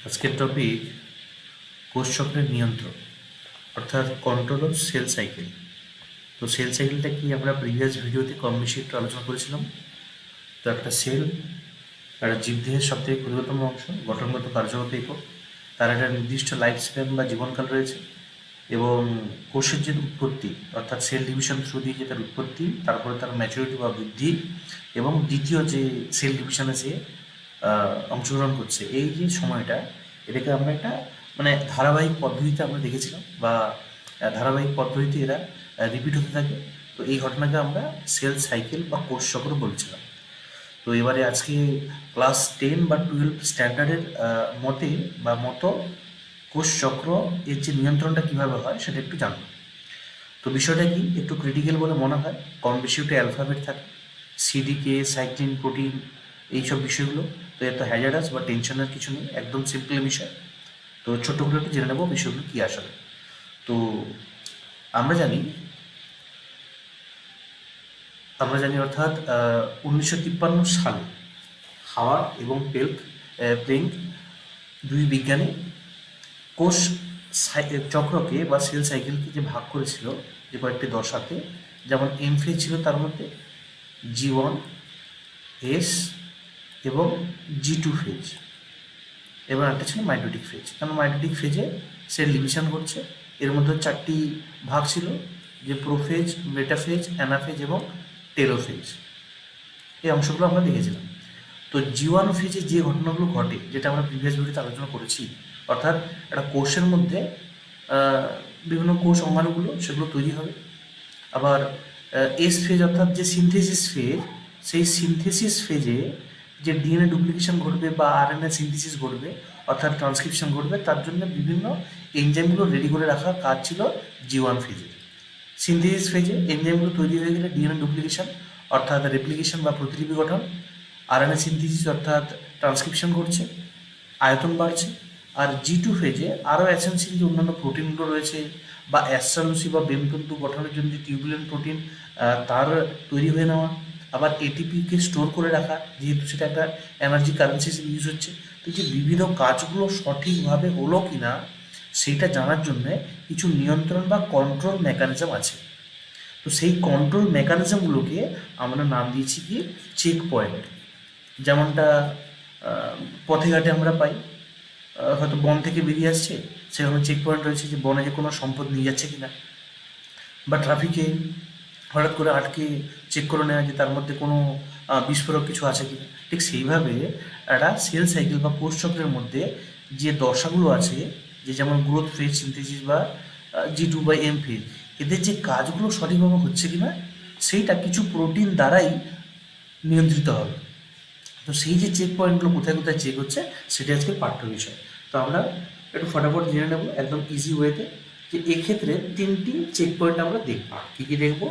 আজকের টপিক কোষ চক্রের নিয়ন্ত্রণ অর্থাৎ কন্ট্রোল অফ সেল সাইকেল। তো সেল সাইকেলটা কি আমরা প্রিভিয়াস ভিডিওতে কম বেশি একটু আলোচনা করেছিলাম। তো একটা সেল একটা জীবদেহের সবথেকে ক্ষুদ্রতম অংশ, গঠনগত কার্যগত একক, তার একটা নির্দিষ্ট লাইফ স্প্যান বা জীবনকাল রয়েছে এবং কোষের যে উৎপত্তি অর্থাৎ সেল ডিভিশন থ্রু দিয়ে যে তার উৎপত্তি, তারপরে তার ম্যাচুরিটি বা বৃদ্ধি এবং দ্বিতীয় যে সেল ডিভিশনে সে অংশগ্রহণ করছে, এই যে সময়টা, এটাকে আমরা একটা ধারাবাহিক পদ্ধতিতে আমরা দেখেছিলাম বা ধারাবাহিক পদ্ধতিতে এরা রিপিট হতে থাকে। তো এই ঘটনাকে আমরা সেল সাইকেল বা কোষ চক্র বলছিলাম। তো এবারে আজকে ক্লাস 10 বা 12 স্ট্যান্ডার্ডের মতো কোষ চক্র এর যে নিয়ন্ত্রণটা কীভাবে হয় সেটা একটু জানবো। তো বিষয়টা কি একটু ক্রিটিক্যাল বলে মনে হয়, কম বেশি একটু অ্যালফাবেট থাকে, সিডিকে, সাইক্লিন, প্রোটিন, এইসব বিষয়গুলো। তো এত হ্যাজার্ডাস বা টেনশনের কিছু নেই, একদম সিম্পল বিষয়। তো ছোট্ট করে একটু জেনে নেবো বিষয়গুলো কী আসলে। তো আমরা জানি অর্থাৎ 1953 সালে হাওয়ার্ড এবং প্লেঙ্ক দুই বিজ্ঞানী কোষ চক্রকে বা সেল সাইকেলকে যে ভাগ করেছিল যে কয়েকটি দশাতে, যেমন এম ফেজ ছিল, তার মধ্যে G1, S এবং G2 ফেজ, এবং একটা ছিল মাইটোটিক ফেজ। কারণ মাইটোটিক ফেজে সেল ডিভিশন ঘটছে। এর মধ্যে 4টি ভাগ ছিল, যে প্রোফেজ, মেটাফেজ, অ্যানাফেজ এবং টেলোফেজ। এই অংশগুলো আমরা দেখেছিলাম। তো G1 ফেজে যে ঘটনাগুলো ঘটে, যেটা আমরা প্রিভিয়াস ভিডিওতে আলোচনা করেছি, অর্থাৎ একটা কোষের মধ্যে বিভিন্ন কোষ অঙ্গাণুগুলো সেগুলো তৈরি হবে। আবার এস ফেজ অর্থাৎ যে সিনথেসিস ফেজ, সেই সিনথেসিস ফেজে যে ডিএনএ ডুপ্লিকেশন ঘটবে বা আরএনএ সিনথেসিস ঘটবে অর্থাৎ ট্রান্সক্রিপশন ঘটবে, তার জন্য বিভিন্ন এনজাইমগুলো রেডি করে রাখার কাজ ছিল G1 ফেজে। সিনথেসিস ফেজে এনজাইমগুলো তৈরি হয়ে গেলে ডিএনএ ডুপ্লিকেশন অর্থাৎ রেপ্লিকেশন বা প্রতিলিপি গঠন, আরএনএ সিনথেসিস অর্থাৎ ট্রান্সক্রিপশন ঘটছে, আয়তন বাড়ছে। আর G2 ফেজে আরও অ্যাসেন্সিয়াল যে অন্যান্য প্রোটিনগুলো রয়েছে বা অ্যাস্ট্রালুসি বা বেমতন্তু গঠনের জন্য যে টিউবুলেন্ট প্রোটিন, তার তৈরি হয়ে নেওয়া, আবার এটিপিকে স্টোর করে রাখা, যেহেতু সেটা একটা এনার্জি কারেন্সি হিসেবে ইউজ হচ্ছে। তো যে বিবিধ কাজগুলো সঠিকভাবে হলো কি না সেইটা জানার জন্যে কিছু নিয়ন্ত্রণ বা কন্ট্রোল মেকানিজম আছে। তো সেই কন্ট্রোল মেকানিজমগুলোকে আমরা নাম দিয়েছি কি চেক পয়েন্ট। যেমনটা পথে ঘাটে আমরা পাই, হয়তো বন থেকে বেরিয়ে আসছে, সেখানে চেক পয়েন্ট রয়েছে যে বনে যে কোনো সম্পদ নিয়ে যাচ্ছে কিনা, বা ট্রাফিকে হঠাৎ করে আটকে চেক করে নেওয়া যে তার মধ্যে কোনো বিস্ফোরক কিছু আছে কিনা। ঠিক সেইভাবে একটা সেল সাইকেল বা কোষ চক্রের মধ্যে যে দশাগুলো আছে, যে যেমন গ্রোথ ফেজ, সিনথেসিস বা G2 বা M ফেজ, এদের যে কাজগুলো সঠিকভাবে হচ্ছে কিনা সেইটা কিছু প্রোটিন দ্বারাই নিয়ন্ত্রিত হবে। তো সেই যে চেক পয়েন্টগুলো কোথায় কোথায় চেক হচ্ছে সেটা আজকে পাঠ্য বিষয়। তো আমরা একটু ফটাফট জেনে নেব একদম ইজি ওয়েতে, যে এক্ষেত্রে 3টি চেক পয়েন্ট আমরা দেখব। কী কী দেখব?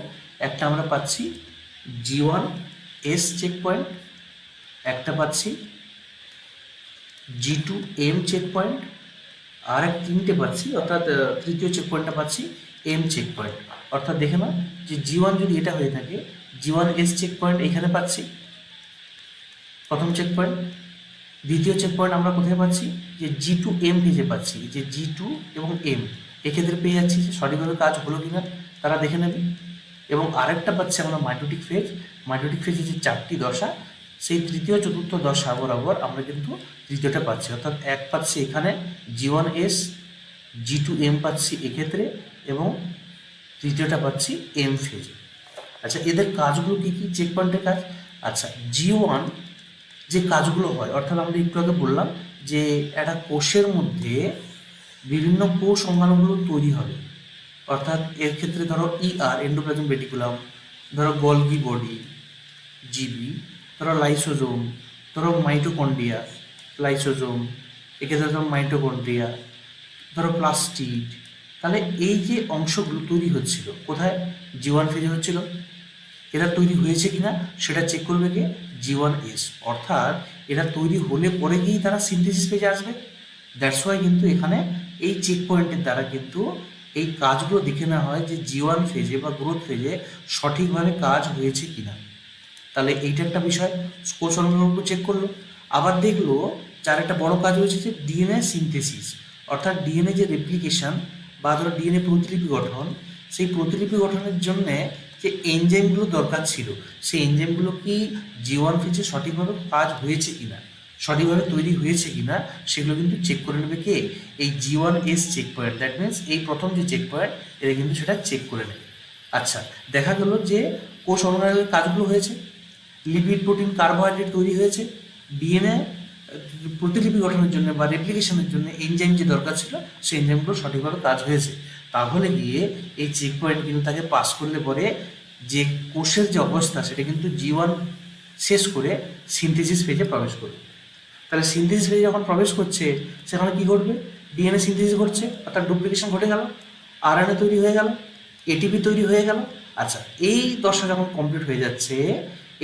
একটা আমরা পাচ্ছি G1 S চেক পয়েন্ট, একটা পাচ্ছি G2 M চেক পয়েন্ট, আর 3টে পাচ্ছি, অর্থাৎ তৃতীয় চেক পয়েন্টটা পাচ্ছি M চেক পয়েন্ট। অর্থাৎ দেখে না যে G1 যদি এটা হয়ে থাকে, G1 S চেক পয়েন্ট এখানে পাচ্ছি প্রথম চেক পয়েন্ট। দ্বিতীয় চেক পয়েন্ট আমরা কোথায় পাচ্ছি? যে G2 M ফেজে পাচ্ছি, যে G2 এবং M এক্ষেত্রে পেয়ে যাচ্ছি। যে সঠিকভাবে কাজ হলো কিনা তারা দেখে নেবে। এবং আরেকটা পাচ্ছি আমরা মাইটোটিক ফেজ। মাইটোটিক ফেজে যে 4টি দশা, সেই তৃতীয় চতুর্থ দশা বরাবর আমরা কিন্তু তৃতীয়টা পাচ্ছি, অর্থাৎ এক পাচ্ছি এখানে G1 S, G2 M পাচ্ছি এক্ষেত্রে, এবং তৃতীয়টা পাচ্ছি M ফেজে। আচ্ছা, এদের কাজগুলো কী কী চেক পয়েন্টের কাজ? আচ্ছা, G1 যে কাজগুলো হয়, অর্থাৎ আমরা একটু আগে বললাম যে একটা কোষের মধ্যে বিভিন্ন কোষ অঙ্গাণুগুলো তৈরি হবে, অর্থাৎ এর ক্ষেত্রে ধরো এন্ডোপ্লাজম রেটিকুলাম, ধরো গলগি বডি, জিবি, ধরো লাইসোজোম, ধরো মাইটোকন্ড্রিয়া, লাইসোজোম, এক্ষেত্রে ধরো মাইটোকন্ড্রিয়া, ধরো প্লাস্টিড। তাহলে এই যে অংশগুলো তৈরি হচ্ছিল কোথায়? G1 ফেজে হচ্ছিল। এরা তৈরি হয়েছে কিনা সেটা চেক করবে কে? G1 S। অর্থাৎ এরা তৈরি হলে পরে গিয়েই তারা সিনথেসিস পেজে আসবে। দ্যাটস ওয়াই কিন্তু এখানে এই চেক পয়েন্টের দ্বারা কিন্তু এই কাজগুলো দেখে নেওয়া হয় যে G1 ফেজে বা গ্রোথ ফেজে সঠিকভাবে কাজ হয়েছে কিনা। তাহলে এইটা একটা বিষয়, কোষ অঙ্গগুলো চেক করলো। আবার দেখলো যার একটা বড় কাজ হয়েছে যে ডিএনএ সিনথেসিস, অর্থাৎ ডিএনএ যে রেপ্লিকেশন বা ধরো ডিএনএ প্রতিলিপি গঠন, সেই প্রতিলিপি গঠনের জন্যে যে এনজাইমগুলো দরকার ছিল, সেই এনজাইমগুলো কি জি1 ফেজে সঠিকভাবে কাজ হয়েছে কিনা, সঠিকভাবে তৈরি হয়েছে কিনা, সেগুলো কিন্তু চেক করে নেবে কে, এই জি1এস চেক পয়েন্ট। দ্যাট মিনস এই প্রথম যে চেক পয়েন্ট, এটা কিন্তু সেটা চেক করে নেবে। আচ্ছা, দেখা গেল যে কোষ অর্গানেলের কাজগুলো হয়েছে, লিপিড প্রোটিন কার্বোহাইড্রেট তৈরি হয়েছে, ডিএনএ প্রতিলিপি গঠনের জন্য বা রেপ্লিকেশনের জন্য এনজাইম যে দরকার ছিল, সেই এনজাইমগুলো সঠিকভাবে কাজ হয়েছে। তাহলে গিয়ে এই চেক পয়েন্ট কিন্তু তাকে পাস করলে পরে যে কোষের যে অবস্থা, সেটা কিন্তু জি1 শেষ করে সিনথেসিস ফেজে প্রবেশ করবে। তাহলে সিনথেসিস ফেজে যখন প্রবেশ করছে, সেখানে কী ঘটবে, ডিএনএ সিনথেসিস ঘটছে, অর্থাৎ ডুপ্লিকেশন ঘটে গেল, আরএনএ তৈরি হয়ে গেল, এটিপি তৈরি হয়ে গেল। আচ্ছা, এই দশা যখন কমপ্লিট হয়ে যাচ্ছে,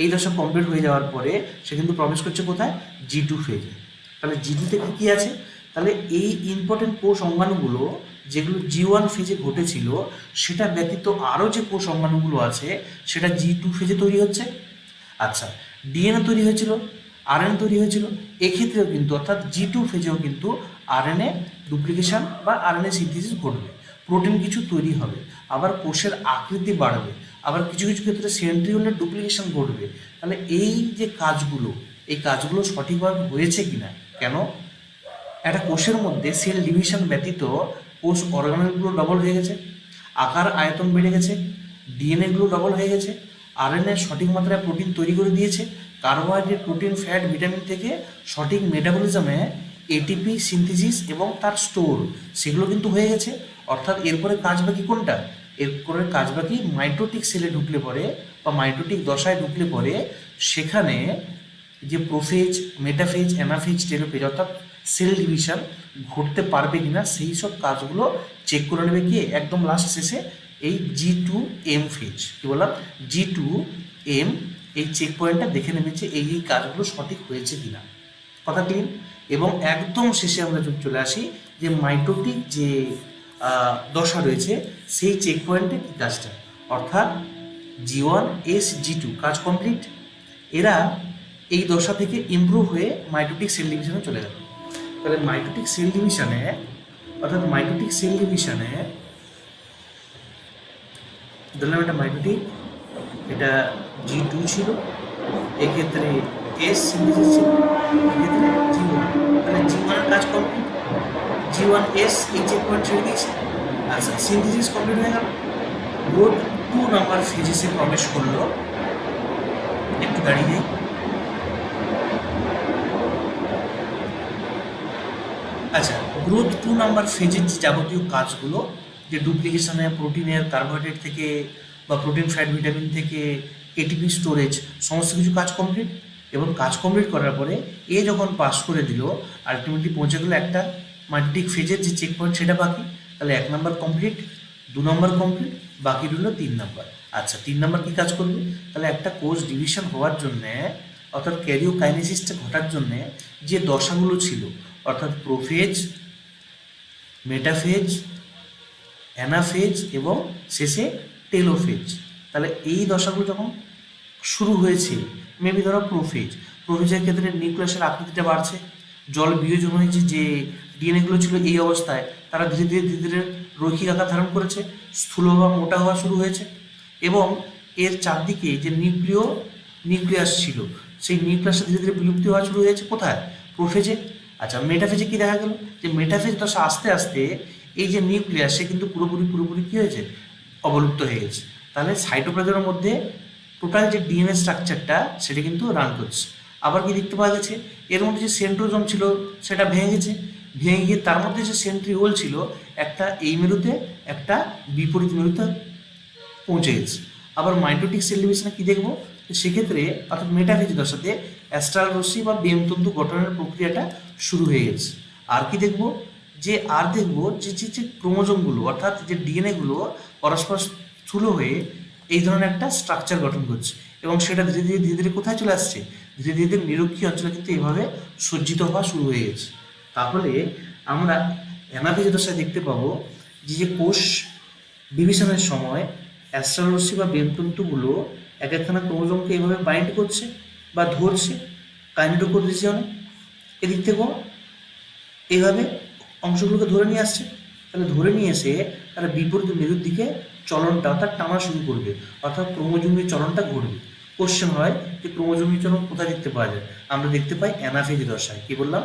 এই দশা কমপ্লিট হয়ে যাওয়ার পরে সে কিন্তু প্রবেশ করছে কোথায়, জি2 ফেজে। তাহলে জি2 থেকে কী আছে, তাহলে এই ইম্পর্টেন্ট কোষ অঙ্গাণুগুলো যেগুলো জি1 ফেজে ঘটেছিল, সেটা ব্যতীত আরও যে কোষ অঙ্গাণুগুলো আছে, সেটা জি2 ফেজে তৈরি হচ্ছে। আচ্ছা, ডিএনএ তৈরি হয়েছিল, আরএনএ তৈরি হয়েছিল, এক্ষেত্রেও কিন্তু অর্থাৎ জি2 ফেজেও কিন্তু আরএনএ ডুপ্লিকেশন বা আরএনএ সিনথেসিস ঘটবে, প্রোটিন কিছু তৈরি হবে, আবার কোষের আকৃতি বাড়বে, আবার কিছু কিছু ক্ষেত্রে সেন্ট্রিওলের ডুপ্লিকেশন ঘটবে। তাহলে এই যে কাজগুলো, এই কাজগুলো সঠিকভাবে হয়েছে কিনা, কেন একটা কোষের মধ্যে সেল ডিভিশন ব্যতীত কোষ অর্গানেলগুলো ডবল হয়ে গেছে, আকার আয়তন বেড়ে গেছে, ডিএনএগুলো ডবল হয়ে গেছে, আরএনএ সঠিক মাত্রায় প্রোটিন তৈরি করে দিয়েছে, কার্বোহাইড্রেট প্রোটিন ফ্যাট ভিটামিন থেকে সঠিক মেটাবলিজমে এটিপি সিনথেসিস এবং তার স্টোর, সেগুলো কিন্তু হয়ে গেছে। অর্থাৎ এরপরে কাজ বাকি কোনটা, এরপরে কাজ বাকি মাইটোটিক সেলে ঢুকলে পরে বা মাইটোটিক দশায় ঢুকলে পরে সেখানে যে প্রোফেজ, মেটাফেজ, অ্যানাফেজ, টেলোফেজ অর্থাৎ সেল ডিভিশন ঘটতে পারবে কিনা, সেই সব কাজগুলো চেক করে নেবে কি একদম লাস্ট শেষে এই জি2এম ফেজ। কী বললাম, জি2এম এই চেক পয়েন্টটা দেখে নেবে যে এই কাজগুলো সঠিক হয়েছে কিনা। কথা ক্লিন। এবং একদম শেষে আমরা চলে আসি যে মাইটোটিক যে দশা রয়েছে, সেই চেক পয়েন্টে কী কাজটা, অর্থাৎ জি1এস জি2 কাজ কমপ্লিট, এরা এই দশা থেকে ইমপ্রুভ হয়ে মাইটোটিক সেল ডিভিশনে চলে গেল। তাহলে মাইটোটিক সেল ডিভিশনে, অর্থাৎ মাইটোটিক সেল ডিভিশনে ধরলাম এটা মাইটোটিক, এটা জি2 ছিল, এক্ষেত্রে এস সিনথেসিস ছিল, এক্ষেত্রে জি1। তাহলে জি1 কাজ কমপ্লিট, জি1এস এই চেক পয়েন্ট ছেড়ে দিয়েছে। আচ্ছা, সিনথেসিস কমপ্লিট হয়ে গেল, গ্রোথ 2 নাম্বার ফেজেসে প্রবেশ করলো। একটু দাঁড়িয়ে যাই। আচ্ছা, গ্রোথ 2 নাম্বার ফেজের যে যাবতীয় কাজগুলো, যে ডুপ্লিকেশনে প্রোটিনের কার্বোহাইড্রেট থেকে বা প্রোটিন ফ্যাট ভিটামিন থেকে এটিপি স্টোরেজ, সমস্ত কিছু কাজ কমপ্লিট। এবং কাজ কমপ্লিট করার পরে এ যখন পাস করে দিল, আলটিমেটলি পৌঁছে গেলো একটা মাইটোটিক ফেজের যে চেক পয়েন্ট, সেটা বাকি। তাহলে 1 নাম্বার কমপ্লিট, 2 নাম্বার কমপ্লিট, বাকি রইল 3 নাম্বার। আচ্ছা, 3 নাম্বার কী কাজ করবে, তাহলে একটা কোষ ডিভিশন হওয়ার জন্যে অর্থাৎ ক্যারিওকাইনেসিসটা ঘটার জন্যে যে দশাগুলো ছিল, অর্থাৎ প্রোফেজ, মেটাফেজ, অ্যানাফেজ এবং শেষে টেলোফেজ। তাহলে এই দশাগুলো যখন শুরু হয়েছে, মেবি ধরো প্রোফেজের ক্ষেত্রে নিউক্লিয়াসের আকৃতিটা বাড়ছে, জল বিয়োজন হয়েছে, যে ডিএনএগুলো ছিল এই অবস্থায় তারা ধীরে ধীরে ধীরে ধীরে রৈখিক আকার ধারণ করেছে, স্থূল বা মোটা হওয়া শুরু হয়েছে। এবং এর চারদিকে যে নিউক্লিয়াস ছিল, সেই নিউক্লিয়াসটা ধীরে ধীরে বিলুপ্তি হওয়া শুরু হয়েছে কোথায়, প্রোফেজে। আচ্ছা, মেটাফেজে কী দেখা গেল, যে মেটাফেজ দশা আস্তে আস্তে এই যে নিউক্লিয়াস, সে কিন্তু পুরোপুরি কী হয়েছে, অবলুপ্ত হয়ে গেছে। তাহলে সাইটোপ্লাজমের মধ্যে টোটাল যে ডিএনএ স্ট্রাকচারটা, সেটা কিন্তু রান করছে। আবার কি দেখতে পাওয়া গেছে, এর মধ্যে যে সেন্ট্রোজোম ছিল সেটা ভেঙে গেছে, ভেঙে গিয়ে তার মধ্যে যে সেন্ট্রিওল ছিল, একটা এই মেরুতে, একটা বিপরীত মেরুতে পৌঁছে গেছে। আবার মাইটোটিক সেল ডিভিশনে কী দেখবো, সেক্ষেত্রে অর্থাৎ মেটাফেজ দশাতে অ্যাস্ট্রাল রশ্মি বা বেমতন্তু গঠনের প্রক্রিয়াটা শুরু হয়ে গেছে। আর কি দেখবো, যে যে ক্রোমোজোমগুলো অর্থাৎ যে ডিএনএগুলো পরস্পর স্থূল হয়ে এই ধরনের একটা স্ট্রাকচার গঠন করছে, এবং সেটা ধীরে ধীরে কোথায় চলে আসছে, ধীরে ধীরে নিরক্ষীয় অঞ্চলে কিন্তু এইভাবে সজ্জিত হওয়া শুরু হয়ে গেছে। তাহলে আমরা অ্যানাফেজ দশায় দেখতে পাবো যে কোষ ডিভিশনের সময় অ্যাস্ট্রাল রশ্মি বা বেমতন্তুগুলো এক একখানা ক্রোমোজোমকে এইভাবে বাইন্ড করছে বা ধরছে কাইনেটোকোর রিজিয়নে, এদিক থেকেও এইভাবে অংশগুলোকে ধরে নিয়ে আসছে। তাহলে ধরে নিয়ে এসে তারা বিপরীত মেরুর দিকে চলনটা অর্থাৎ টানা শুরু করবে, অর্থাৎ ক্রোমোজোমের চলনটা ঘটবে। কোশ্চেন হয় যে ক্রোমোজোমের চলন কোথায় দেখতে পাওয়া যায়? আমরা দেখতে পাই অ্যানাফেজ দশায়। কি বললাম?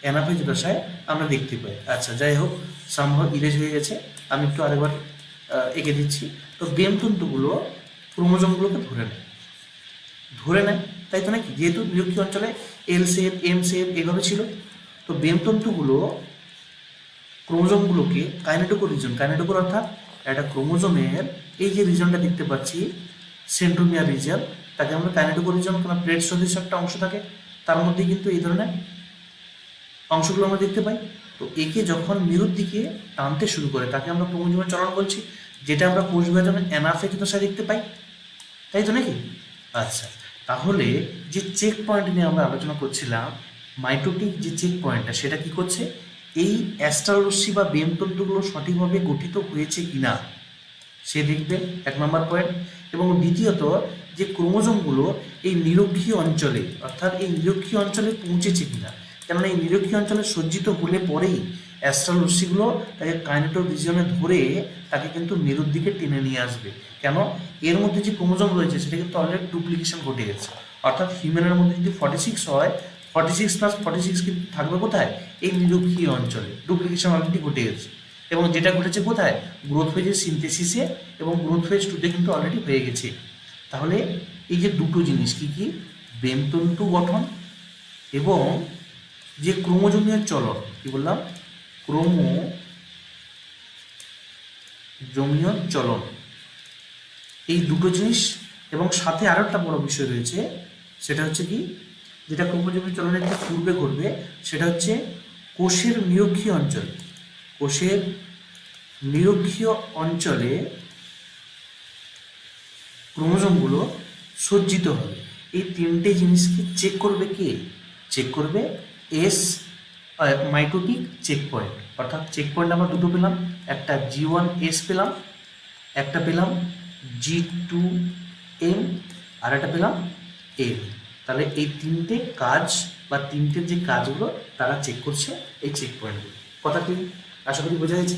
অ্যানাফেজ দশায় আমরা দেখতে পাই। আচ্ছা, যাই হোক, সম্ভব ইরেজ হয়ে গেছে, আমি একটু আরেকবার এঁকে দিচ্ছি। তো বেমতন্তুগুলো ক্রোমোজোমগুলোকে ধরে নেয়, তাই তো নাকি? যেহেতু নিরক্ষীয় অঞ্চলে এল শেপ, এম শেপ এইভাবে ছিল, তো বেমতন্তুগুলো ক্রোমোজোমগুলোকে কাইনেটোকোর অর্থাৎ একটা ক্রোমোজোমের এই যে রিজনটা দেখতে পাচ্ছি সেন্ট্রোমিয়ার রিজন, তাকে আমরা কাইনেটোকোর রিজন, কোনো প্লেট সদৃশ একটা অংশ থাকে, তার মধ্যে কিন্তু এই ধরনের অংশগুলো আমরা দেখতে পাই। তো একে যখন মেরুর দিকে টানতে শুরু করে তাকে আমরা ক্রোমোজোমের চলন বলছি, যেটা আমরা কোষ বিভাজনের অ্যানাফেজ দশায় দেখতে পাই, তাই তো নাকি? আচ্ছা, তাহলে যে চেক পয়েন্ট নিয়ে আমরা আলোচনা করছিলাম, মাইটোটিক যে চেক পয়েন্টটা, সেটা কি করছে? এই অ্যাস্ট্রাল রশ্মি বা বেমতন্তুগুলো সঠিকভাবে গঠিত হয়েছে কিনা সে দেখবে, 1 নম্বর পয়েন্ট। এবং দ্বিতীয়ত, যে ক্রোমোজোমগুলো এই নিরক্ষীয় অঞ্চলে, অর্থাৎ এই নিরক্ষীয় অঞ্চলে পৌঁছেছে কিনা, কেননা এই নিরক্ষীয় অঞ্চলে সজ্জিত হলে পরেই অ্যাস্ট্রাল রশ্মিগুলো তাকে কাইনেটো রিজিয়নে ধরে তাকে কিন্তু মেরুর দিকে টেনে নিয়ে আসবে। কেন? এর মধ্যে যে ক্রোমোজোম রয়েছে সেটা কিন্তু অলরেডি ডুপ্লিকেশন ঘটে গেছে। অর্থাৎ হিউম্যানের মধ্যে যদি 46 হয়, 46+46 কিন্তু থাকবে কোথায়? এই নিরক্ষীয় অঞ্চলে। ডুপ্লিকেশন অলরেডি ঘটে গেছে, এবং যেটা ঘটেছে কোথায়? গ্রোথ ফেজের সিনথেসিসে, এবং গ্রোথ ফেজ 2তে কিন্তু অলরেডি হয়ে গেছে। তাহলে এই যে দুটো জিনিস কি কি? বেমতন্তু গঠন এবং যে ক্রোমোজোমীয় চলন, কি বললাম? ক্রোমোজোমীয় চলন, এই দুটো জিনিস। এবং সাথে আরও একটা বড় বিষয় রয়েছে, সেটা হচ্ছে কি, যেটা ক্রোমোজোমীয় চলনের যে পূর্বে ঘটবে, সেটা হচ্ছে কোষের নিরক্ষীয় অঞ্চল। কোষের নিরক্ষীয় অঞ্চলে ক্রোমোজোমগুলো সজ্জিত হবে। এই তিনটে জিনিসকে চেক করবে কে? চেক করবে এস মাইটোটিক চেক পয়েন্ট। অর্থাৎ চেক পয়েন্ট আমরা দুটো পেলাম, একটা G1S পেলাম, একটা পেলাম G2M, আর একটা পেলাম M। তাহলে এই তিনটে কাজ বা তিনটে যে কাজগুলো তারা চেক করছে এই চেক পয়েন্টগুলো। কথা কি আশা করি বোঝা গেছে?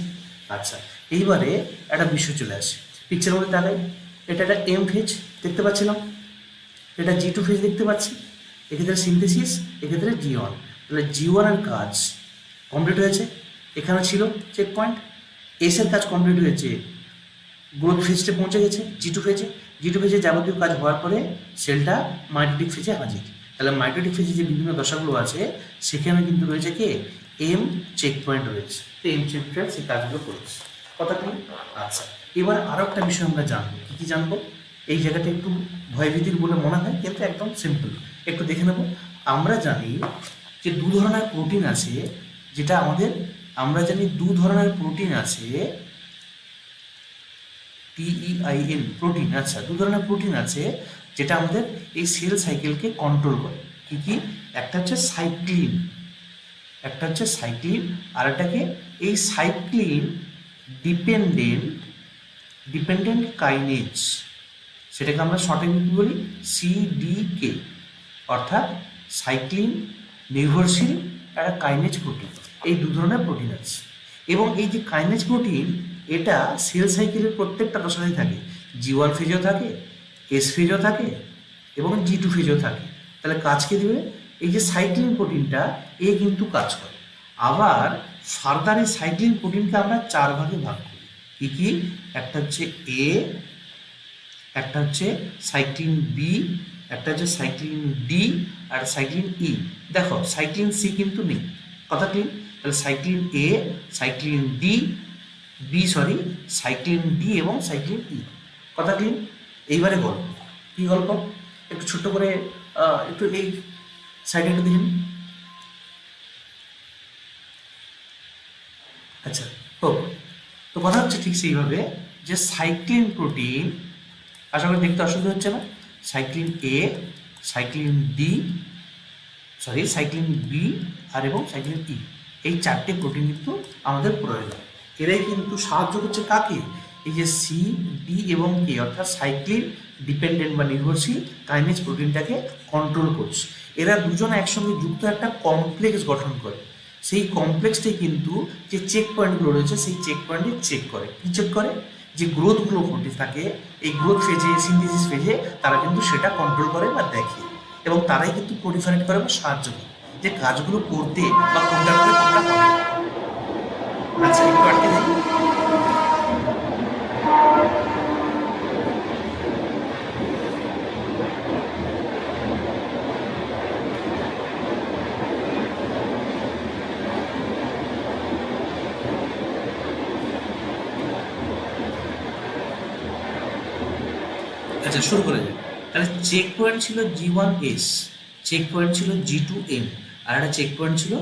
আচ্ছা, এইবারে একটা বিষয় চলে আসে পিকচার মধ্যে তাকাই। এটা একটা M ফেজ দেখতে পাচ্ছিলাম, এটা G2 ফেজ দেখতে পাচ্ছি, এক্ষেত্রে সিনথেসিস, এক্ষেত্রে G1। তাহলে G1 এর কাজ কমপ্লিট হয়েছে, এখানে ছিল চেক পয়েন্ট। এস এর কাজ কমপ্লিট হয়েছে, গ্রোথ ফেজে পৌঁছে গেছে G2 ফেজে যাবতীয় কাজ হওয়ার পরে সেলটা মাইটোটিক ফেজে হাজির। তাহলে মাইটোটিক ফেজে যে বিভিন্ন দশাগুলো আছে সেখানে কিন্তু রয়েছে কে? এম চেক পয়েন্ট রয়েছে। তো এম চেক পয়েন্ট সেই কাজগুলো করেছে। কথা কি? আচ্ছা, এবার আরও একটা বিষয় আমরা জানবো। কী জানবো? এই জায়গাটা একটু ভয়ভীতির বলে মনে হয়, কিন্তু একদম সিম্পল। একটু দেখে নেব। আমরা জানি যে দু ধরনের প্রোটিন আছে, যেটা আমরা জানি দু ধরনের প্রোটিন আছে, TEIN প্রোটিন। আচ্ছা, দু ধরনের প্রোটিন আছে যেটা আমাদের এই সেল সাইকেলকে কন্ট্রোল করে। কি কি? একটা হচ্ছে সাইক্লিন, আর এটাকে এই সাইক্লিন ডিপেন্ডেন্ট কাইনেজ, সেটাকে আমরা শর্টে কি বলি? CDK। অর্থাৎ সাইক্লিন নির্ভরশীল একটা কাইনেজ প্রোটিন। এই দু ধরনের প্রোটিন আছে, এবং এই যে কাইনেজ প্রোটিন, এটা সেল সাইকেলের প্রত্যেকটা দশাতেই থাকে। G1 ফেজেও থাকে, S ফেজেও থাকে, এবং G2 ফেজেও থাকে। তাহলে কাজ কে দেবে? এই যে সাইক্লিন প্রোটিনটা, এ কিন্তু কাজ করে। আবার ফার্দার এই সাইক্লিন প্রোটিনকে আমরা 4 ভাগে ভাগ করি। কি কি? একটা হচ্ছে A, একটা হচ্ছে সাইক্লিন বি, একটা হচ্ছে সাইক্লিন ডি, আর সাইক্লিন ই। দেখো সাইক্লিন সি কিন্তু নেই। কথা ক্লিন? তাহলে সাইক্লিন এ, সাইক্লিন সাইক্লিন ডি এবং সাইক্লিন ই। কথা ক্লিন? এইবারে গল্প। কি গল্প? একটু ছোট্ট করে একটু এই সাইডে একটু দেখে নিন। আচ্ছা, হোক। তো কথা হচ্ছে ঠিক সেইভাবে যে সাইক্লিন প্রোটিন, আশা করি দেখতে অসুবিধা হচ্ছে না। সাইক্লিন এ, সাইক্লিন বি, আর এবং সাইক্লিন ই, এই 4টে প্রোটিন কিন্তু আমাদের প্রয়োজন। এরাই কিন্তু সাহায্য করছে কাকে? এই যে সি, ডি এবং কে, অর্থাৎ সাইক্লিন ডিপেন্ডেন্ট বা নির্ভরশীল কাইনেজ প্রোটিনটাকে কন্ট্রোল করছে। এরা দুজন একসঙ্গে যুক্ত একটা কমপ্লেক্স গঠন করে। সেই কমপ্লেক্সটাই কিন্তু যে চেক পয়েন্টগুলো রয়েছে সেই চেক পয়েন্টে চেক করে। কি চেক করে? যে গ্রোথগুলো ঘটে থাকে এই গ্রোথ ফেজে, সিনথেসিস ফেজে, তারা কিন্তু সেটা কন্ট্রোল করে বা দেখে, এবং তারাই কিন্তু প্রলিফারেট করে বা সাহায্য করে যে কাজগুলো করতে বা কোনটা করে কোনটা হবে। আচ্ছা, একটু আটকে দেখি। আচ্ছা, শুরু করে যাই। তাহলে চেক পয়েন্ট ছিল G1S, চেক পয়েন্ট ছিল G2M, আর একটা চেক পয়েন্ট ছিল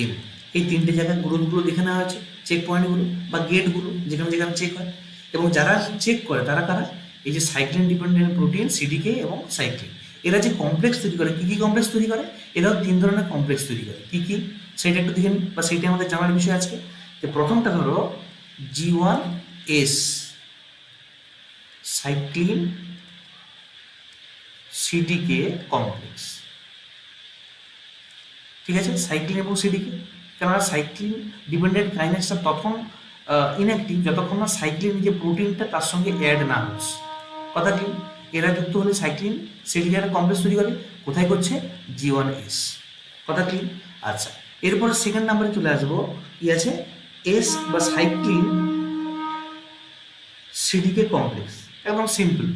M। এই তিনটে জায়গায় গ্রোথগুলো দেখে নেওয়া হয়েছে, চেক পয়েন্টগুলো বা গেটগুলো যেখানে যেখানে চেক হয়। এবং যারা চেক করে তারা কারা? এই যে সাইক্লিন ডিপেন্ডেন্ট প্রোটিন সিডিকে এবং সাইক্লিন, এরা যে কমপ্লেক্স তৈরি করে, কী কী কমপ্লেক্স তৈরি করে? এরাও তিন ধরনের কমপ্লেক্স তৈরি করে। কী কী সেটা একটু দেখে নিই, বা সেইটাই আমাদের জানার বিষয় আজকে। যে প্রথমটা ধরো G1S, সাইক্লিন সিডিকে কমপ্লেক্স। ঠিক আছে, সাইক্লিন এবং সিডিকে, কেননা সাইক্লিন ডিপেন্ডেন্ট কাইনেসটা তখন ইনঅ্যাক্টিভ যতক্ষণ না সাইক্লিন যে প্রোটিনটা তার সঙ্গে অ্যাড না হচ্ছে। কথা কি? এরা যুক্ত হলে সাইক্লিন সিডিকে একটা কমপ্লেক্স তৈরি করে। কোথায় করছে? G1S। কথা কি? আচ্ছা, এরপরে সেকেন্ড নাম্বারে চলে আসবো। কি আছে? এস বা সাইক্লিন সিডিকে কমপ্লেক্স। একদম সিম্পল,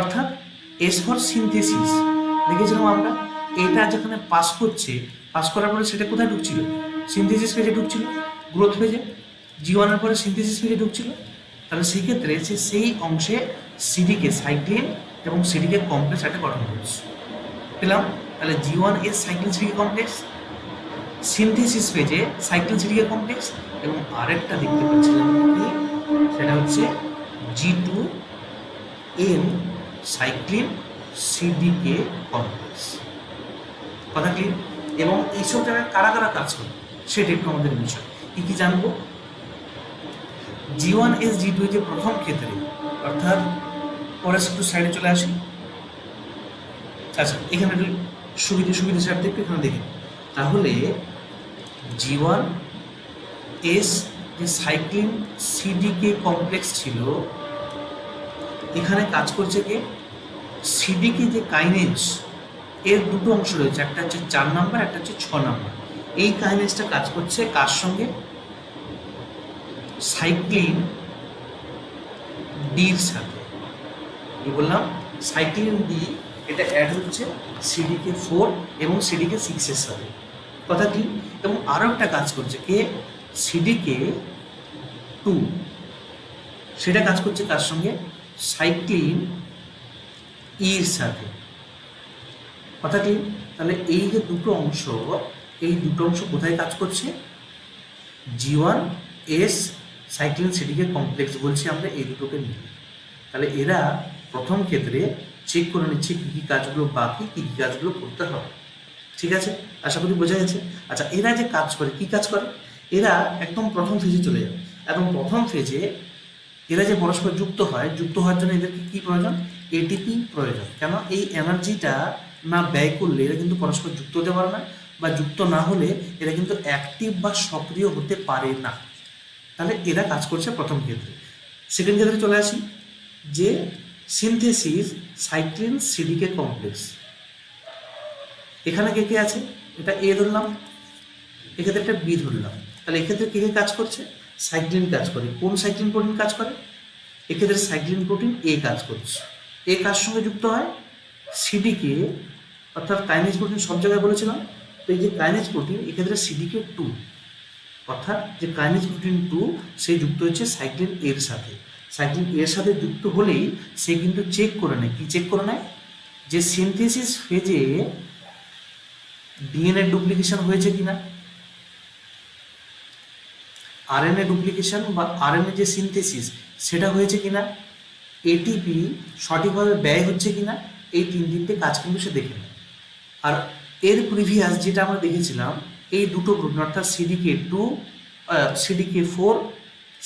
অর্থাৎ এস ফর সিনথেসিস। দেখেছিলাম আমরা এটা যেখানে পাস করছে, পাস করার পরে সেটা কোথায় ঢুকছিল? সিনথেসিস পেজে ঢুকছিল, গ্রোথ পেজে। G1 এর পরে সিনথেসিস পেজে ঢুকছিল। তাহলে সেই ক্ষেত্রে সে সেই অংশে সিডিকে সাইক্লিন এবং সিডিকে কমপ্লেক্স একটা গঠন করছে। পেলাম? তাহলে G1S সাইক্লিন সিডিকে কমপ্লেক্স, সিনথেসিস পেজে সাইক্লিন সিডিকে কমপ্লেক্স, এবং আরেকটা দেখতে পাচ্ছিলাম কি, সেটা হচ্ছে G2M সাইক্লিন সিডিকে কমপ্লেক্স। কথা কি? এবং এইসব জায়গায় কারা কারা কাজ করে সেটা একটু আমাদের বিষয়। কি কি জানবো? G1S G2 যে প্রথম ক্ষেত্রে, অর্থাৎ পরে একটু সাইডে চলে আসি। আচ্ছা, এখানে একটু সুবিধা স্বার্থে একটু এখানে দেখি। তাহলে G1S যে সাইক্লিন সিডিকে কমপ্লেক্স ছিল, এখানে কাজ করছে কে? সিডিকে যে কাইনেজ, এর দুটো অংশ রয়েছে, একটা হচ্ছে 4 নাম্বার, একটা হচ্ছে 6 নাম্বার। এই কাইনেজটা কাজ করছে কার সঙ্গে? সাইক্লিন ডির সাথে। কি বললাম? সাইক্লিন ডি এটা অ্যাড হচ্ছে সিডিকে 4 এবং সিডিকে 6 এর সাথে। কথা কি? এবং আরও একটা কাজ করছে কে? সিডিকে 2, সেটা কাজ করছে কার সঙ্গে? সাইক্লিন ইর সাথে। কথা কি? তাহলে এই যে দুটো অংশ, এই দুটো অংশ কোথায় কাজ করছে? G1S সাইক্লিন সিডিকে কমপ্লেক্স বলছি আমরা এই দুটোকে নিয়ে। তাহলে এরা প্রথম ক্ষেত্রে চেক করে নিচ্ছে কী কী কাজগুলো বাকি, কী কী কাজগুলো করতে হবে। ঠিক আছে, আশা করি বোঝা গেছে। আচ্ছা, এরা যে কাজ করে, কী কাজ করে? এরা একদম প্রথম ফেজে চলে যাবে। এবং প্রথম ফেজে এরা যে পরস্পর যুক্ত হয়, যুক্ত হওয়ার জন্য এদেরকে কী প্রয়োজন? এটিপি প্রয়োজন। কেন? এই এনার্জিটা না ব্যয় করলে এরা কিন্তু পরস্পর যুক্ত হতে পারে না, বা যুক্ত না হলে এরা কিন্তু অ্যাক্টিভ বা সক্রিয় হতে পারে না। তাহলে এরা কাজ করছে প্রথম ক্ষেত্রে। সেকেন্ড ক্ষেত্রে চলে আসি, যে সিনথেসিস সাইক্লিন সিডিকে কমপ্লেক্স। এখানে কে কে আছে? এটা এ ধরলাম, এক্ষেত্রে একটা বি ধরলাম। তাহলে এক্ষেত্রে কে কে কাজ করছে? সাইক্লিন কাজ করে। কোন সাইক্লিন প্রোটিন কাজ করে? এক্ষেত্রে সাইক্লিন প্রোটিন এ কাজ করছে। এ কার সঙ্গে যুক্ত হয়? সিডিকে, অর্থাৎ কাইনেজ প্রোটিন সব জায়গায় বলেছিলাম। তো এই যে কাইনেজ প্রোটিন, এক্ষেত্রে সিডিকে 2, অর্থাৎ যে কাইনেজ প্রোটিন 2 সে যুক্ত হচ্ছে সাইক্লিন এর সাথে। সাইক্লিন এর সাথে যুক্ত হলেই সে কিন্তু চেক করে নেয়। কি চেক করে নেয়? যে সিনথেসিস ফেজে ডিএনএ ডুপ্লিকেশন হয়েছে কিনা, আরএনএ ডুপ্লিকেশন বা আরএনএ যে সিনথেসিস সেটা হয়েছে কিনা, এটিপি সঠিকভাবে ব্যয় হচ্ছে কিনা, এই তিনটে কাজ কিন্তু সে দেখে নেয়। আর এর প্রিভিয়াস যেটা আমরা দেখেছিলাম, এই দুটো প্রোটিন অর্থাৎ সিডিকে 2, সিডিকে 4,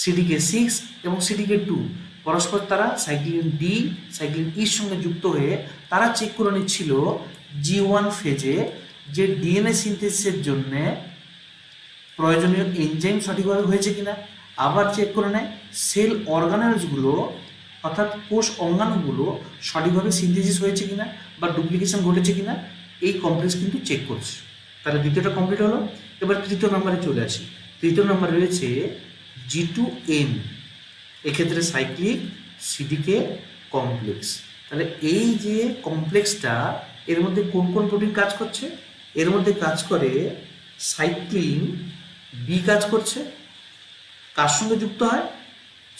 সিডিকে 6 এবং সিডিকে 2 পরস্পর তারা সাইক্লিন ডি, সাইক্লিন ইর সঙ্গে যুক্ত হয়ে তারা চেক করে নিচ্ছিল G1 ফেজে যে ডিএনএ সিনথেসিসের জন্য প্রয়োজনীয় এনজাইম সঠিকভাবে হয়েছে কিনা, আবার চেক করে নেয় সেল অর্গানেলসগুলো অর্থাৎ কোষ অঙ্গাণুগুলো সঠিকভাবে সিনথেসিস হয়েছে কিনা বা ডুপ্লিকেশন ঘটেছে কিনা, এই কমপ্লেক্স কিন্তু চেক করছে। তাহলে দ্বিতীয়টা কমপ্লিট হলো। এবার তৃতীয় নম্বরে চলে আসি। তৃতীয় নম্বরে রয়েছে G2M, এক্ষেত্রে সাইক্লিক সিডিকে কমপ্লেক্স। তাহলে এই যে কমপ্লেক্সটা, এর মধ্যে কোন কোন প্রোটিন কাজ করছে? এর মধ্যে কাজ করে সাইক্লিন বি কাজ করছে, কার সঙ্গে যুক্ত হয়?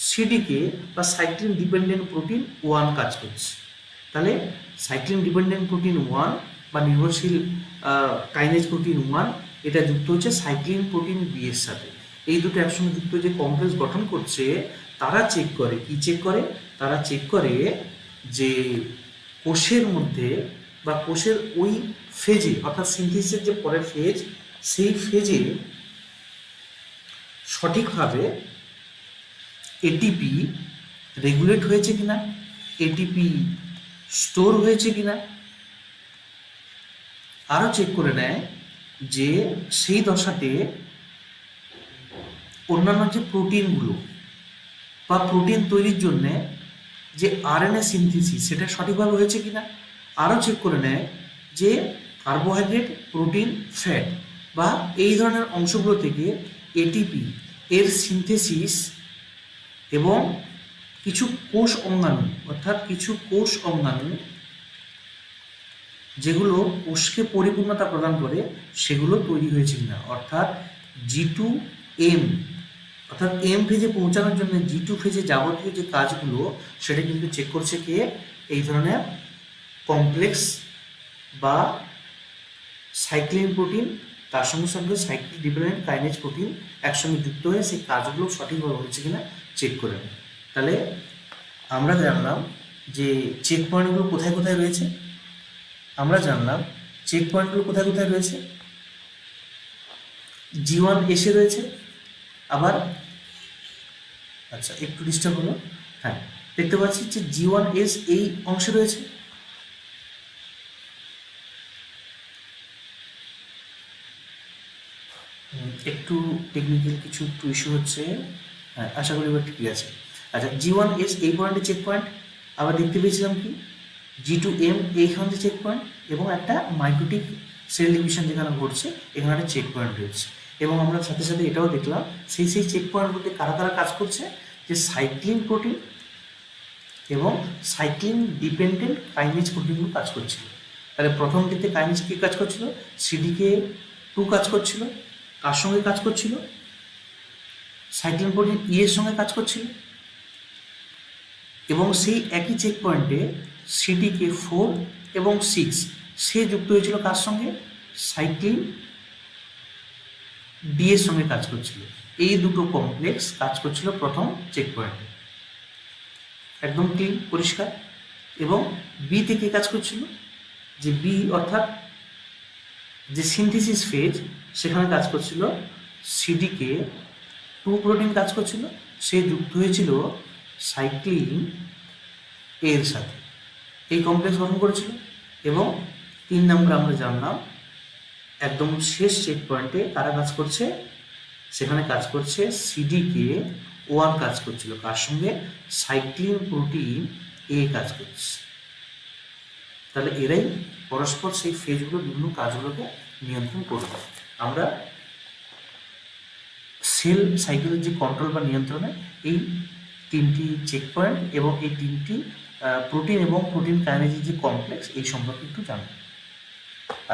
সিডিকে বা সাইক্লিন ডিপেন্ডেন্ট প্রোটিন 1 কাজ করছে। তাহলে সাইক্লিন ডিপেন্ডেন্ট প্রোটিন 1 বা নির্ভরশীল কাইনেজ প্রোটিন 1 এটা যুক্ত হচ্ছে সাইক্লিন প্রোটিন বি এর সাথে। এই দুটো একসঙ্গে যুক্ত যে কমপ্লেক্স গঠন করছে, তারা চেক করে কি চেক করে? তারা চেক করে যে কোষের মধ্যে বা কোষের ওই ফেজে অর্থাৎ সিনথেসিসের যে পরের ফেজ, সেই ফেজে সঠিকভাবে এটিপি রেগুলেট হয়েছে কিনা, এটিপি স্টোর হয়েছে কিনা। আরও চেক করে নেয় যে সেই দশাতে অন্যান্য যে প্রোটিনগুলো বা প্রোটিন তৈরির জন্যে যে আরএনএ সিনথেসিস সেটা সঠিকভাবে হয়েছে কিনা। আরও চেক করে নেয় যে কার্বোহাইড্রেট, প্রোটিন, ফ্যাট বা এই ধরনের অংশগুলো থেকে এটিপি এর সিনথেসিস এবং কিছু কোষ অঙ্গাণু অর্থাৎ কিছু কোষ অঙ্গাণু যেগুলো কোষকে পরিপূর্ণতা প্রদান করে, সেগুলো তৈরি হয়েছে কিনা। অর্থাৎ G2M অর্থাৎ এম ফেজে পৌঁছানোর জন্য G2 ফেজে যাবতীয় যে কাজগুলো, সেটা কিন্তু চেক করছে কে? এই ধরনের কমপ্লেক্স বা সাইক্লিন প্রোটিন, তার সঙ্গে সঙ্গে সাইক্লিক ডিপেন্ডেন্ট কাইনেজ প্রোটিন একসঙ্গে যুক্ত হয়ে সেই কাজগুলো সঠিকভাবে হয়েছে কিনা চেক করে নেয়। তাহলে আমরা জানলাম যে চেক পয়েন্টগুলো কোথায় কোথায় রয়েছে। আমরা জানলাম চেক পয়েন্টগুলো কোথায় কোথায় রয়েছে। G1 এসে রয়েছে, আবার আচ্ছা একটু ডিস্টার্ব হলো, হ্যাঁ দেখতে পাচ্ছি যে G1S এই অংশে রয়েছে। একটু টেকনিক্যাল কিছু একটু ইস্যু হচ্ছে, হ্যাঁ আশা করি এবার ঠিকই আছে। আচ্ছা G1S এই পয়েন্টে চেক পয়েন্ট, আবার দেখতে পেয়েছিলাম কি G2M এইখানে চেক পয়েন্ট, এবং একটা মাইটোটিক সেল ডিভিশন যেখানে ঘটছে এখানে একটা চেক পয়েন্ট রয়েছে। এবং আমরা সাথে সাথে এটাও দেখলাম সেই চেক পয়েন্ট বলতে কারা কারা কাজ করছে, যে সাইক্লিন প্রোটিন এবং সাইক্লিন ডিপেন্ডেন্ট কাইনেজ প্রোটিনগুলো কাজ করছিল। তাহলে প্রথমটিতে কাইনেজ কী কাজ করছিল? CDK2 কাজ করছিল, কার সঙ্গে কাজ করছিল? সাইক্লিন প্রোটিন ই এর সঙ্গে কাজ করছিল। এবং সেই একই চেক পয়েন্টে CDK4 এবং 6 সে যুক্ত হয়েছিল কার সঙ্গে? সাইক্লিন ডি এর সঙ্গে কাজ করছিল। এই দুটো কমপ্লেক্স কাজ করছিল প্রথম চেক পয়েন্টে, একদম ক্লিন পরিষ্কার। এবং বি থেকে কাজ করছিল, যে বি অর্থাৎ যে সিনথেসিস ফেজ, সেখানে কাজ করছিল CDK2 প্রোটিন কাজ করছিল, সে যুক্ত হয়েছিল সাইক্লিন এর সাথে, এই কমপ্লেক্স গঠন করেছিল। এবং 3 নম্বর আমরা জানলাম একদম শেষ চেক পয়েন্টে কারা কাজ করছে, সেখানে কাজ করছে CDK1 কাজ করছিল, কার সঙ্গে? সাইক্লিন প্রোটিন এ কাজ করছে। তাহলে এরাই পরস্পর সেই ফেজগুলো বিভিন্ন কাজগুলোকে নিয়ন্ত্রণ করবে। আমরা সেল সাইকেলের যে কন্ট্রোল বা নিয়ন্ত্রণে এই 3টি চেক পয়েন্ট এবং এই 3টি প্রোটিন এবং প্রোটিন কাইনেজের যে কমপ্লেক্স, এই সম্পর্কে একটু জানব।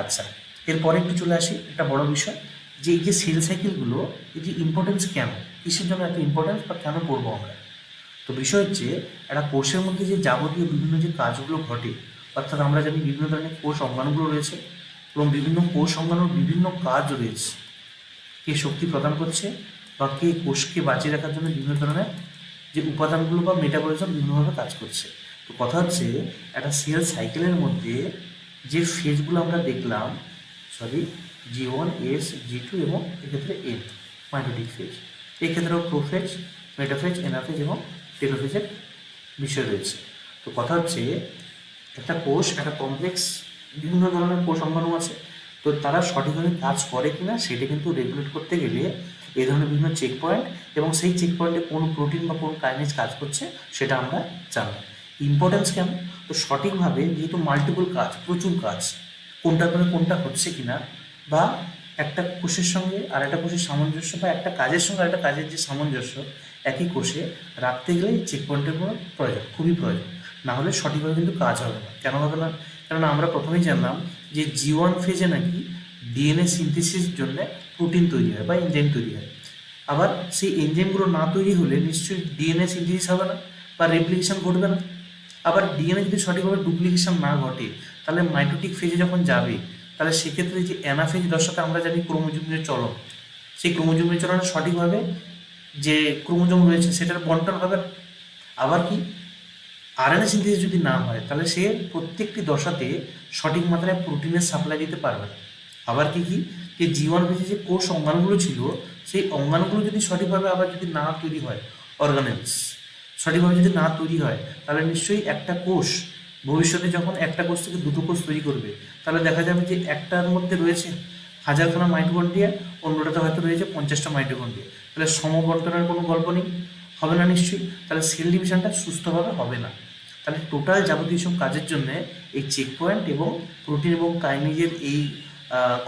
আচ্ছা এরপরে একটু চলে আসি একটা বড় বিষয়, যে এই যে সেল সাইকেলগুলো এই যে ইম্পর্টেন্স কেন, কিসের জন্য এত ইম্পর্টেন্স বা কেন পড়বো আমরা। তো বিষয় হচ্ছে একটা কোষের মধ্যে যে যাবতীয় বিভিন্ন যে কাজগুলো ঘটে, অর্থাৎ আমরা জানি বিভিন্ন ধরনের কোষ অঙ্গাণুগুলো রয়েছে এবং বিভিন্ন কোষ অঙ্গাণুর বিভিন্ন কাজ রয়েছে। কে শক্তি প্রদান করছে বা কে কোষকে বাঁচিয়ে রাখার জন্য বিভিন্ন ধরনের যে উপাদানগুলো বা মেটাবলিজম বিভিন্নভাবে কাজ করছে। তো কথা হচ্ছে একটা সেল সাইকেলের মধ্যে যে ফেজগুলো আমরা দেখলাম, G1S G2 এবং এক্ষেত্রে এন মাইটোটিক ফেজ, এক্ষেত্রেও প্রোফেজ, মেটাফেজ, এনাফেজ এবং টেলোফেজের বিষয় রয়েছে। তো কথা হচ্ছে একটা কোষ একটা কমপ্লেক্স বিভিন্ন ধরনের কোষ অঙ্গাণু আছে, তো তারা সঠিকভাবে কাজ করে কিনা সেটা কিন্তু রেগুলেট করতে গেলে এই ধরনের বিভিন্ন চেক পয়েন্ট এবং সেই চেক পয়েন্টে কোন প্রোটিন বা কোন কাইনেজ কাজ করছে সেটা আমরা জানব। ইম্পর্টেন্স কেন? তো সঠিকভাবে যেহেতু মাল্টিপল কাজ, প্রচুর কাজ, কোনটার পরে কোনটা হচ্ছে কিনা, বা একটা কোষের সঙ্গে আর একটা কোষের সামঞ্জস্য, বা একটা কাজের সঙ্গে আরেকটা কাজের যে সামঞ্জস্য একই কোষে রাখতে গেলে চেক পয়েন্টের কোনো প্রয়োজন, খুবই প্রয়োজন। না হলে সঠিকভাবে কিন্তু কাজ হবে না। কেন হবে না? কারণ আমরা প্রথমেই জানলাম যে G1 ফেজে নাকি ডিএনএ সিনথেসিসের জন্য প্রোটিন তৈরি হয় বা এনজাইম তৈরি হয়। আবার সেই এনজাইমগুলো না তৈরি হলে নিশ্চয়ই ডিএনএ সিনথেসিস হবে না বা রেপ্লিকেশন ঘটবে না। আবার ডিএনএ যদি সঠিকভাবে ডুপ্লিকেশন না ঘটে, তাহলে মাইটোটিক ফেজে যখন যাবে, তাহলে সেক্ষেত্রে যে অ্যানাফেজ দশাতে আমরা জানি ক্রোমোজোমের চলন, সেই ক্রোমোজোমের চলনে সঠিকভাবে যে ক্রোমোজোম রয়েছে সেটার বন্টন হবে না। আবার কি, আরএনএ সিনথেসিস যদি না হয়, তাহলে সে প্রত্যেকটি দশাতে সঠিক মাত্রায় প্রোটিনের সাপ্লাই দিতে পারবে না। আবার কি কি, যে G1 ফেজে যে কোষ অঙ্গাণুগুলো ছিল, সেই অঙ্গাণুগুলো যদি সঠিকভাবে আবার যদি না তৈরি হয়, অর্গানেলস সঠিকভাবে যদি না তৈরি হয়, তাহলে নিশ্চয়ই একটা কোষ ভবিষ্যতে যখন একটা কোষ থেকে দুটো কোষ তৈরি করবে, তাহলে দেখা যাবে যে একটার মধ্যে রয়েছে হাজারখানা মাইটোকন্ড্রিয়া, অন্যটাতে হয়তো রয়েছে 50টা মাইটোকন্ড্রিয়া। তাহলে সমবর্তনের কোনো গল্প নেই, হবে না নিশ্চয়ই। তাহলে সেল ডিভিশনটা সুস্থভাবে হবে না। তাহলে টোটাল যাবতীয় সব কাজের জন্য এই চেক পয়েন্ট এবং প্রোটিন এবং কাইনেজের এই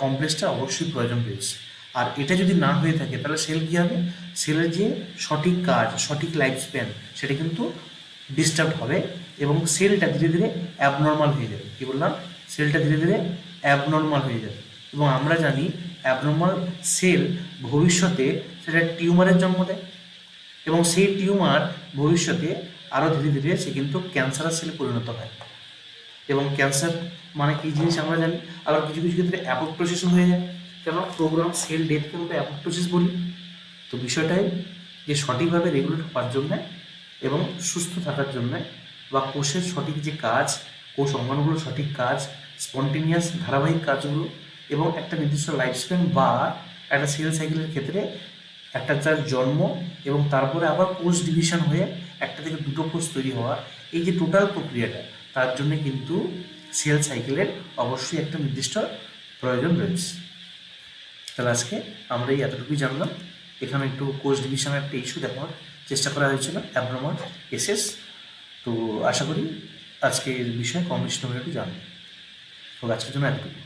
কমপ্লেক্সটা অবশ্যই প্রয়োজন রয়েছে। আর এটা যদি না হয়ে থাকে, তাহলে সেল কী হবে? সেলের যে সঠিক কাজ, সঠিক লাইফ স্প্যান, সেটা কিন্তু ডিস্টার্ব হবে এবং সেলটা ধীরে ধীরে অ্যাবনর্মাল হয়ে যাবে। কী বললাম? সেলটা ধীরে ধীরে অ্যাবনর্মাল হয়ে যাবে। এবং আমরা জানি অ্যাবনর্মাল সেল ভবিষ্যতে সেটা টিউমারের জন্ম দেয়, এবং সেই টিউমার ভবিষ্যতে আরও ধীরে ধীরে সে কিন্তু ক্যান্সারাস সেলে পরিণত হয়। এবং ক্যান্সার মানে কী জিনিস আমরা জানি। আবার কিছু কিছু ক্ষেত্রে অ্যাপোপ্টোসিসও হয়ে যায়। কেন? প্রোগ্রাম সেল ডেথকে আমরা অ্যাপোপ্টোসিস বলি। তো বিষয়টাই যে সঠিকভাবে রেগুলেট হওয়ার জন্যে এবং সুস্থ থাকার জন্যে, বা কোষের সঠিক যে কাজ, কোষ অঙ্গাণুগুলোর সঠিক কাজ, স্পন্টেনিয়াস ধারাবাহিক কাজগুলো, এবং একটা নির্দিষ্ট লাইফ স্প্যান বা একটা সেল সাইকেলের ক্ষেত্রে একটা যার জন্ম এবং তারপরে আবার কোষ ডিভিশন হয়ে একটা থেকে দুটো কোষ তৈরি হওয়া, এই যে টোটাল প্রক্রিয়াটা, তার জন্য কিন্তু সেল সাইকেলের অবশ্যই একটা নির্দিষ্ট প্রয়োজন রয়েছে। তাহলে আজকে আমরা এই এতটুকুই জানলাম। এখানে একটু কোষ ডিভিশনের একটা ইস্যু দেখানোর চেষ্টা করা হয়েছিল, অ্যাবনর্মাল কেসেস। তো আশা করি আজকের বিষয়ে কম বেশি তোমরা একটু জানবে। তো আজকের জন্য এতটুকু।